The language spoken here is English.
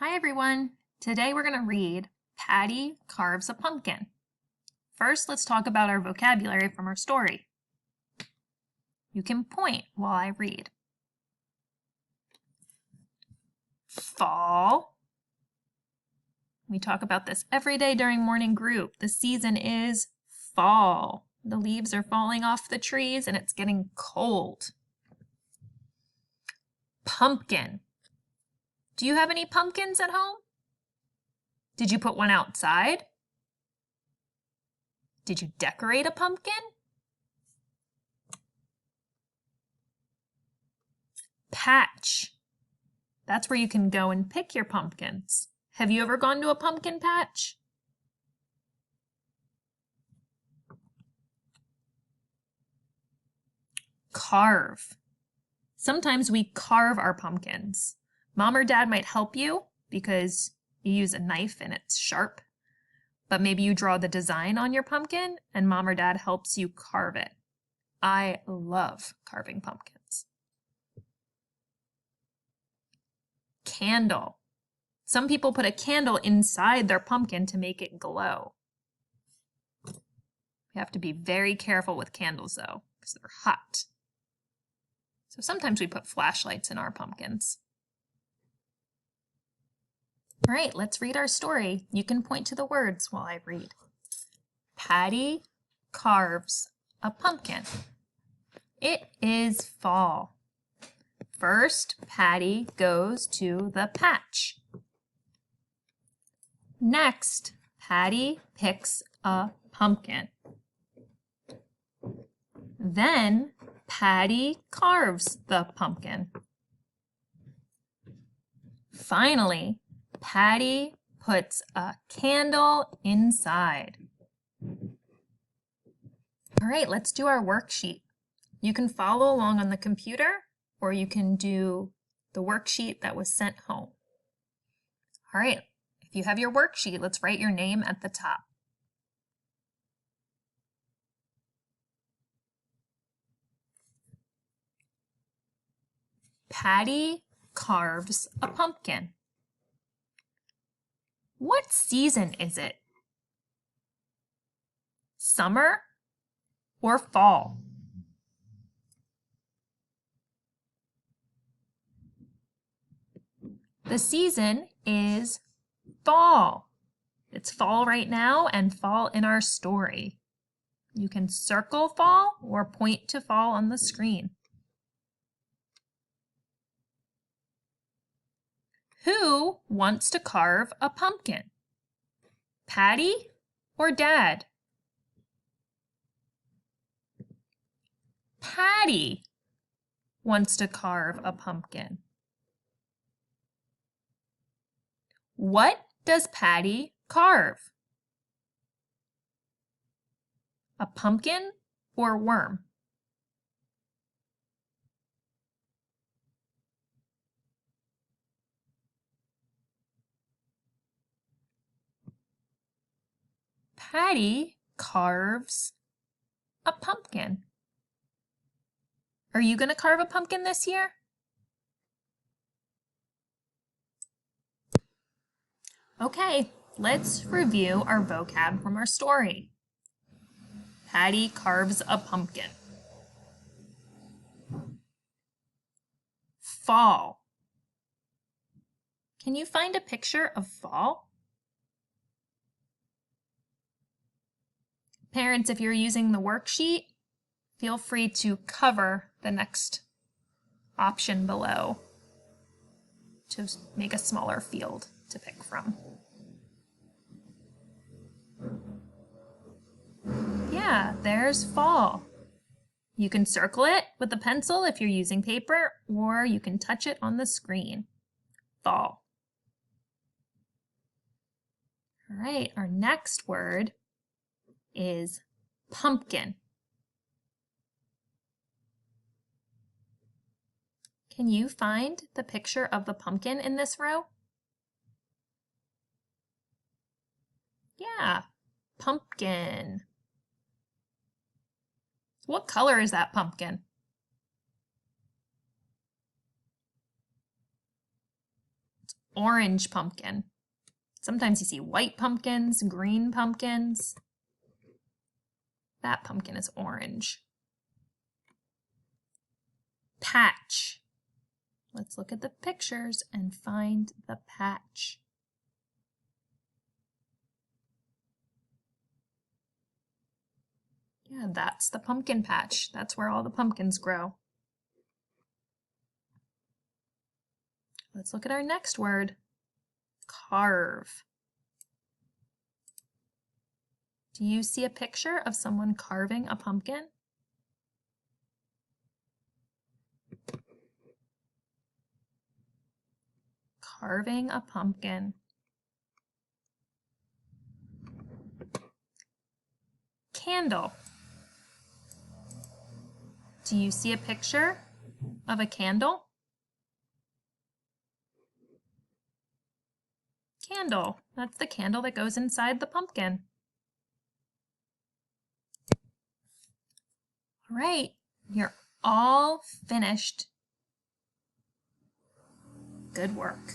Hi everyone! Today we're going to read Patty Carves a Pumpkin. First, let's talk about our vocabulary from our story. You can point while I read. Fall. We talk about this every day during morning group. The season is fall. The leaves are falling off the trees and it's getting cold. Pumpkin. Do you have any pumpkins at home? Did you put one outside? Did you decorate a pumpkin? Patch. That's where you can go and pick your pumpkins. Have you ever gone to a pumpkin patch? Carve. Sometimes we carve our pumpkins. Mom or Dad might help you because you use a knife and it's sharp, but maybe you draw the design on your pumpkin and Mom or Dad helps you carve it. I love carving pumpkins. Candle. Some people put a candle inside their pumpkin to make it glow. We have to be very careful with candles though, because they're hot. So sometimes we put flashlights in our pumpkins. All right, let's read our story. You can point to the words while I read. Patty carves a pumpkin. It is fall. First, Patty goes to the patch. Next, Patty picks a pumpkin. Then, Patty carves the pumpkin. Finally, Patty puts a candle inside. All right, let's do our worksheet. You can follow along on the computer or you can do the worksheet that was sent home. All right, if you have your worksheet, let's write your name at the top. Patty carves a pumpkin. What season is it? Summer or fall? The season is fall. It's fall right now and fall in our story. You can circle fall or point to fall on the screen. Who wants to carve a pumpkin? Patty or Dad? Patty wants to carve a pumpkin. What does Patty carve? A pumpkin or worm? Patty carves a pumpkin. Are you going to carve a pumpkin this year? Okay, let's review our vocab from our story. Patty carves a pumpkin. Fall. Can you find a picture of fall? Parents, if you're using the worksheet, feel free to cover the next option below to make a smaller field to pick from. Yeah, there's fall. You can circle it with a pencil if you're using paper, or you can touch it on the screen. Fall. All right, our next word is pumpkin. Can you find the picture of the pumpkin in this row? Yeah, pumpkin. What color is that pumpkin? orange pumpkin. Sometimes you see white pumpkins, green pumpkins. That pumpkin is orange. Patch. Let's look at the pictures and find the patch. Yeah, that's the pumpkin patch. That's where all the pumpkins grow. Let's look at our next word. Carve. Do you see a picture of someone carving a pumpkin? Carving a pumpkin. Candle. Do you see a picture of a candle? Candle. That's the candle that goes inside the pumpkin. All right, you're all finished. Good work.